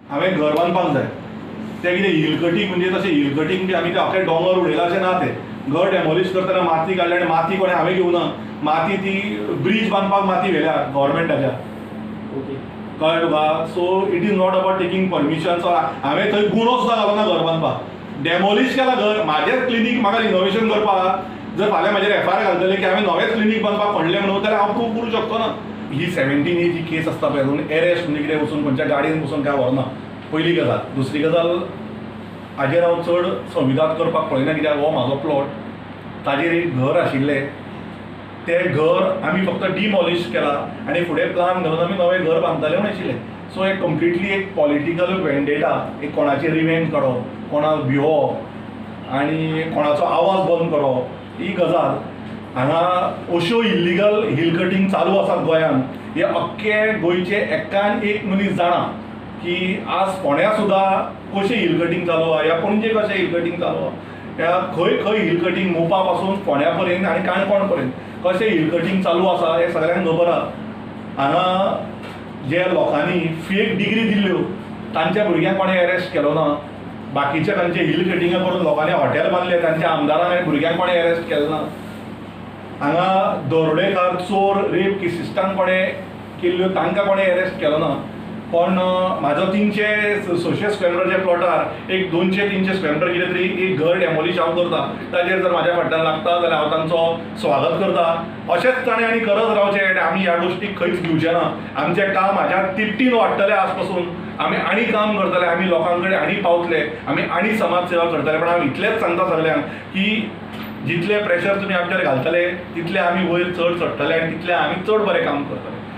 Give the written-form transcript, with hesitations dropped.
हांवें घर बांदपाक जाय तें कितें हिल कटींग म्हणजे तशें हिल कटींग बी आमी ते अख्खे डोंगर उडयला अशें ना तें घर डेमोलिश करतना माती काडली आनी माती कोणें हांवें घेवना माती ती ब्रीज बांदपाक माती व्हेल्या गव्हर्मेंटाच्या कळ्ळें तुका so it is not about taking permission so हांवें थंय गुणो सुद्दां घालना घर बांदपाक डेमोलिश केला घर म्हाजेंच क्लिनीक म्हाका रिनोवेशन करपाक जर फाल्यां म्हाजेर एफ आय आर घालतले की हांवें नवेंच क्लिनीक बांदपाक पडलें म्हणून जाल्यार हांव प्रूव करूं शकतो ना ही 17A जी केस आसता पळय म्हणून एरेस्ट म्हणजे कितें वचून खंयच्या गाडयेन वचून काय व्हरना पयली गजाल दुसरी गजाल हाजेर हांव चड संविधान करपाक पळयना कित्याक हो म्हाजो प्लॉट ताजेर एक घर आशिल्लें तें घर आमी फक्त डिमॉलिश केला आनी फुडें प्लान घालून आमी नवें घर बांदतले म्हण आशिल्लें सो हे कम्प्लिटली एक पॉलिटिकल वेंडेटा एक कोणाचेर रिवेंज काडप कोणाक भिवप आनी कोणाचो आवाज बंद करप ही गजाल हांगा अश्यो इल्लिगल हिल कटींग चालू आसात गोंयांत हे अख्खे गोंयचे एकान एक मनीस जाणा की आज फोंड्या सुद्दां कशें हिल कटींग चालू आहा या पणजे कशें हिल कटींग चालू आहा या खंय खंय हिल कटींग मोपा पासून फोंड्या पर्यंत आनी काणकोण पर्यंत कशें हिल कटींग चालू आसा हें सगळ्यांक खबर आहा हांगा जे लोकांनी फेक डिग्री दिल्ल्यो तांच्या भुरग्यांक कोणें अरेस्ट केलो ना बाकीचे तांचे हिल कटिंगा करून लोकांनी हॉटेल बांदले तांच्या आमदारान भुरग्यांक कोणें अरेस्ट केलें ना हांगा दरोडेकार चोर रेप केसिस्टांक कोणें केल्ल्यो तांकां कोणें अरेस्ट केलो ना पण म्हाजो 300 स्क्वेअर मिटरच्या प्लॉटार एक 200-300 स्क्वेअर मिटर कितें तरी एक घर डेमोलिश हांव करता ताजेर जर म्हाज्या फाटल्यान लागता जाल्यार हांव तांचो स्वागत करता अशेंच ताणें आनी करत रावचें आनी आमी ह्या गोश्टीक खंयच भिवचे ना आमचें काम हाज्या तिपटीन वाडटलें आज पासून आमी आनी काम करतले आमी लोकां कडेन आनी पावतले आमी आनी समाज सेवा करतले पण हांव इतलेंच सांगता सगल्यांक की जितले प्रेशर तुमी आमचेर घालतले तितले आमी वयर चड चडटले आनी तितले आमी चड बरें काम करतले